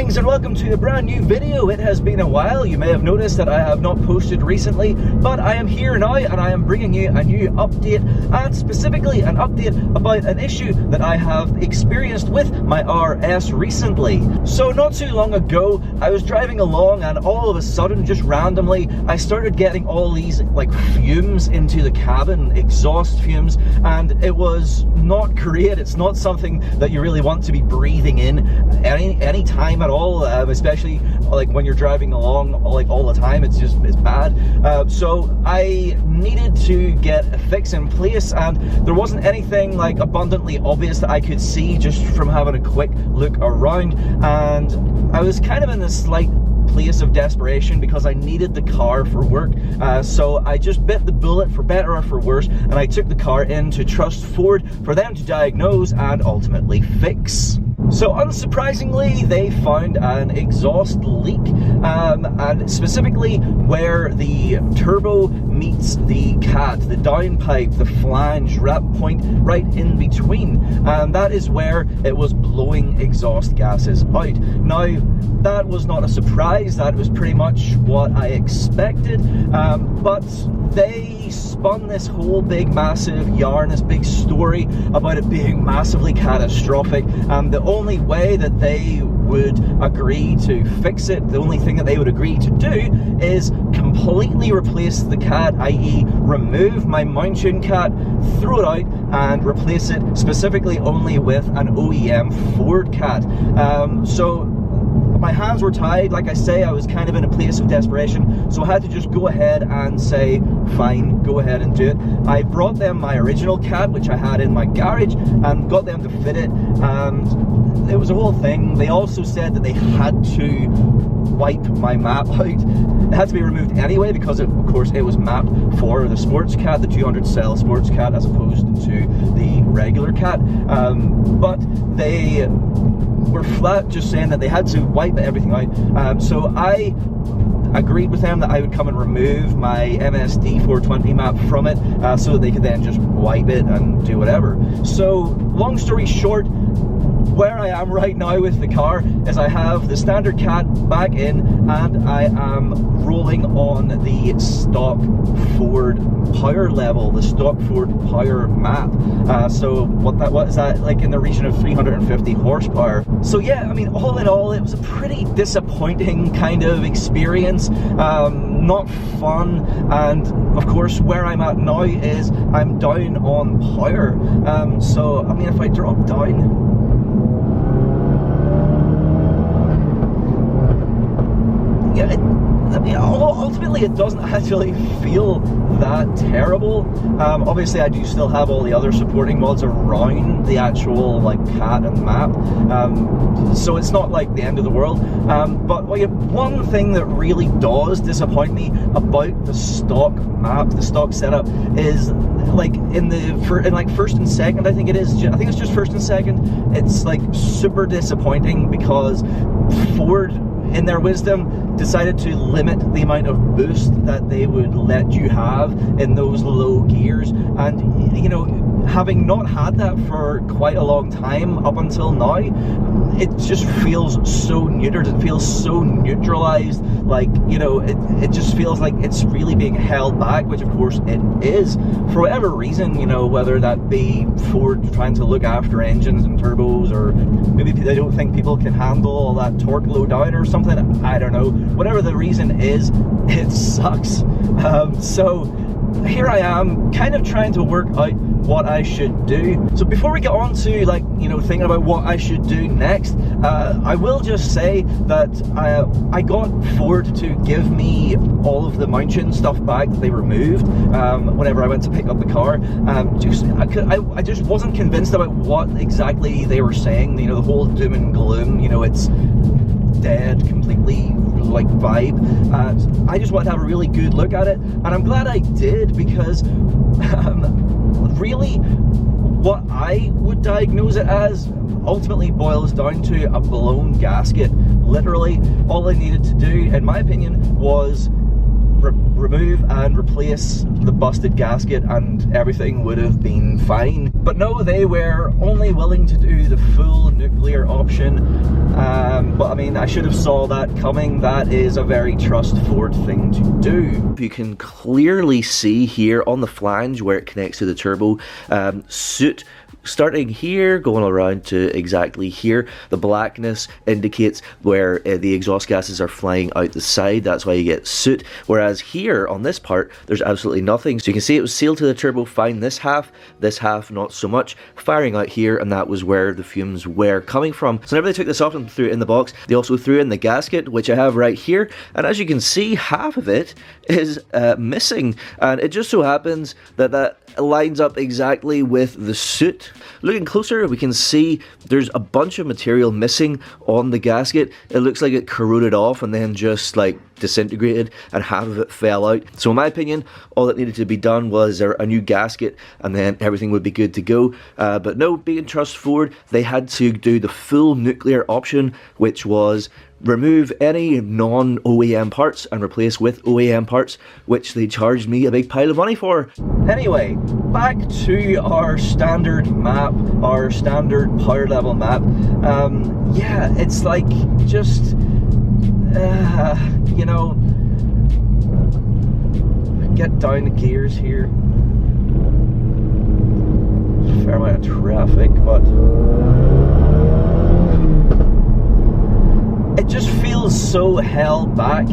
Greetings and welcome to a brand new video. It has been a while. You may have noticed that I have not posted recently, but I am here now and I am bringing you a new update, and specifically an update about an issue that I have experienced with my RS recently. So not too long ago, I was driving along and all of a sudden, just randomly, I started getting all these like fumes into the cabin, exhaust fumes, and it was not great. It's not something that you really want to be breathing in any time at all, especially like when you're driving along like all the time. It's bad. So I needed to get a fix in place, and there wasn't anything like abundantly obvious that I could see just from having a quick look around, and I was kind of in this slight place of desperation because I needed the car for work. So I just bit the bullet, for better or for worse, and I took the car in to Trust Ford for them to diagnose and ultimately fix. So unsurprisingly, they found an exhaust leak, and specifically where the turbo meets the cat, the downpipe, the flange, that point right in between, and that is where it was blowing exhaust gases out. Now, that was not a surprise. That was pretty much what I expected, but they spun this whole big massive yarn, this big story about it being massively catastrophic. The only way that they would agree to fix it, the only thing that they would agree to do is completely replace the cat, i.e. remove my Mountune cat, throw it out and replace it specifically only with an OEM Ford cat. So my hands were tied. Like I say, I was kind of in a place of desperation, so I had to just go ahead and say, fine, go ahead and do it. I brought them my original cat, which I had in my garage, and got them to fit it, and it was a whole thing. They also said that they had to wipe my map out. It had to be removed anyway because of course it was mapped for the sports cat, the 200 cell sports cat, as opposed to the regular cat. But they were flat just saying that they had to wipe everything out. So I agreed with them that I would come and remove my MSD 420 map from it, so that they could then just wipe it and do whatever. So long story short, where I am right now with the car is I have the standard cat back in, and I am rolling on the stock Ford power level, the stock Ford power map. So what is that, like in the region of 350 horsepower. So yeah, I mean, all in all, it was a pretty disappointing kind of experience, not fun. And of course, where I'm at now is I'm down on power. So I mean, if I drop down, yeah, I mean, ultimately it doesn't actually feel that terrible. Obviously I do still have all the other supporting mods around the actual like cat and map, so it's not like the end of the world. But one thing that really does disappoint me about the stock map, the stock setup, is like in first and second, I think it's just first and second, it's like super disappointing because Ford, in their wisdom, decided to limit the amount of boost that they would let you have in those low gears. And you know, having not had that for quite a long time up until now, it just feels so neutered. It feels so neutralized. Like, you know, it just feels like it's really being held back, which of course it is, for whatever reason, you know, whether that be Ford trying to look after engines and turbos, or maybe they don't think people can handle all that torque low down or something. I don't know. Whatever the reason is, it sucks. So here I am, kind of trying to work out what I should do. So before we get on to, like, you know, thinking about what I should do next, I will just say that I got Ford to give me all of the Mountune stuff back that they removed whenever I went to pick up the car. I just wasn't convinced about what exactly they were saying. You know, the whole doom and gloom, you know, it's dead completely like vibe. I just wanted to have a really good look at it, and I'm glad I did, because really what I would diagnose it as ultimately boils down to a blown gasket. Literally all I needed to do, in my opinion, was remove and replace the busted gasket and everything would have been fine. But no, they were only willing to do the full nuclear option. But I mean, I should have saw that coming. That is a very trustworthy thing to do. You can clearly see here on the flange where it connects to the turbo, soot starting here, going around to exactly here. The blackness indicates where the exhaust gases are flying out the side. That's why you get soot. Whereas here on this part, there's absolutely nothing. So you can see it was sealed to the turbo fine, this half not so much. Firing out here, and that was where the fumes were coming from. So whenever they took this off and threw it in the box, they also threw in the gasket, which I have right here. And as you can see, half of it is missing. And it just so happens that that lines up exactly with the soot. Looking closer, we can see there's a bunch of material missing on the gasket. It looks like it corroded off and then just like disintegrated, and half of it fell out. So in my opinion, all that needed to be done was a new gasket, and then everything would be good to go. But no, being trustworthy, they had to do the full nuclear option, which was remove any non-OEM parts and replace with OEM parts, which they charged me a big pile of money for. Anyway, back to our standard map, our standard power level map. Yeah, it's like just, you know, get down the gears here. Fair amount of traffic, but it just feels so held back.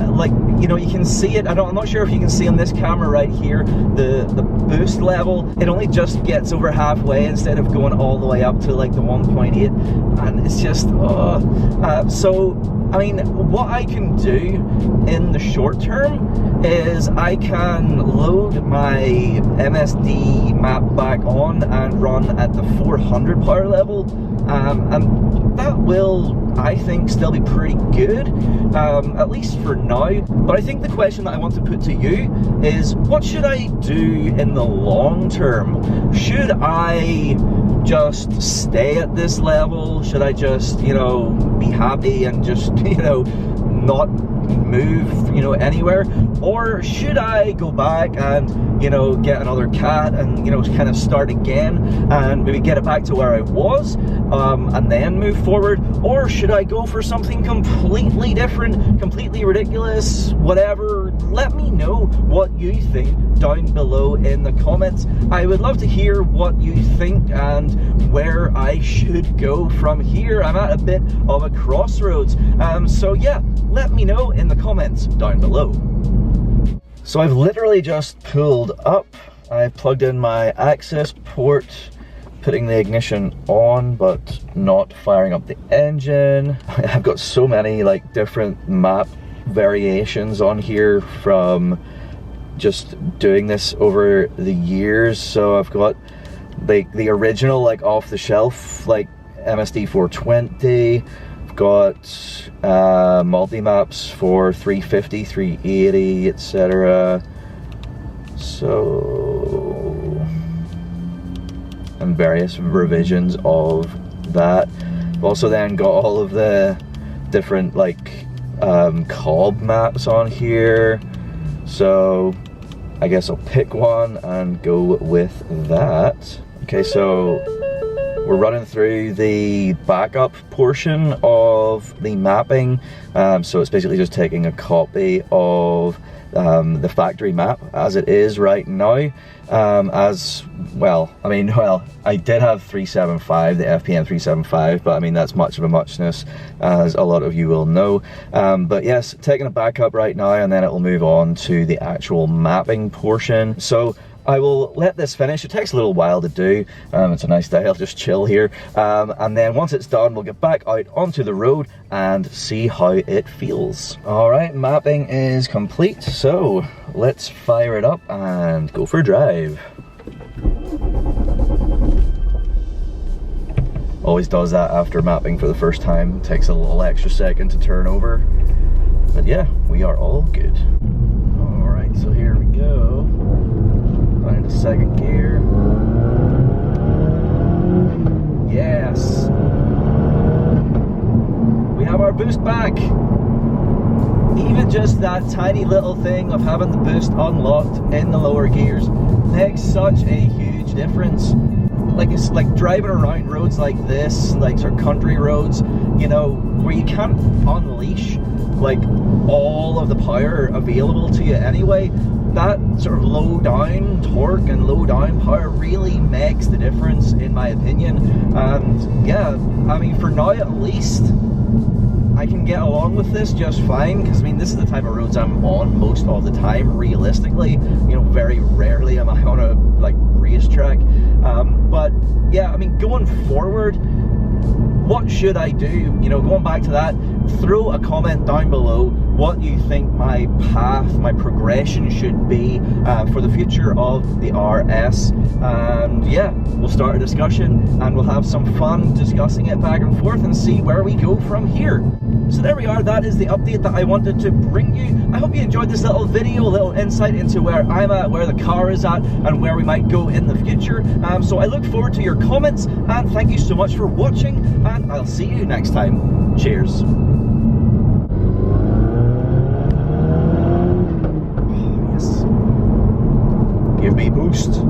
Like, you know, you can see it. I'm not sure if you can see on this camera right here, the boost level, it only just gets over halfway instead of going all the way up to like the 1.8, and it's just, so I mean, what I can do in the short term is I can load my MSD map back on and run at the 400 power level, and that will, I think, still be pretty good, at least for now. But I think the question that I want to put to you is, what should I do in the long term? Should I just stay at this level? Should I just, you know, be happy and just, you know, not move, you know, anywhere? Or should I go back and, you know, get another cat and, you know, kind of start again and maybe get it back to where I was, and then move forward? Or should I go for something completely different, completely ridiculous, whatever? Let me know what you think down below in the comments. I would love to hear what you think and where I should go from here. I'm at a bit of a crossroads, so yeah, let me know in the comments down below. So I've literally just pulled up. I've plugged in my access port, putting the ignition on but not firing up the engine. I've got so many like different map variations on here from just doing this over the years. So I've got like the original, like off the shelf, like MSD 420. I've got multi-maps for 350, 380, etc. So, and various revisions of that. I've also then got all of the different like cob maps on here. So I guess I'll pick one and go with that. Okay, so we're running through the backup portion of the mapping. So it's basically just taking a copy of the factory map as it is right now. As well, I mean, well, I did have 375, the FPM 375, but I mean, that's much of a muchness, as a lot of you will know. But yes, taking a backup right now, and then it will move on to the actual mapping portion. So I will let this finish. It takes a little while to do. It's a nice day, I'll just chill here. And then once it's done, we'll get back out onto the road and see how it feels. All right, mapping is complete. So let's fire it up and go for a drive. Always does that after mapping for the first time. Takes a little extra second to turn over. But yeah, we are all good. All right, so here we go. Into second gear. Yes, we have our boost back. Even just that tiny little thing of having the boost unlocked in the lower gears makes such a huge difference. Like, it's like driving around roads like this, like sort of country roads, you know, where you can't unleash like all of the power available to you anyway. That sort of low down torque and low down power really makes the difference, in my opinion. And yeah, I mean, for now at least, I can get along with this just fine, because I mean, this is the type of roads I'm on most of the time, realistically. You know, very rarely am I on a like racetrack. But yeah, I mean, going forward, what should I do? You know, going back to that, throw a comment down below what you think my path, my progression should be for the future of the RS. And yeah, we'll start a discussion and we'll have some fun discussing it back and forth and see where we go from here. So there we are, that is the update that I wanted to bring you. I hope you enjoyed this little video, a little insight into where I'm at, where the car is at, and where we might go in the future. So I look forward to your comments, and thank you so much for watching, and I'll see you next time. Cheers. Oh, yes. Give me boost.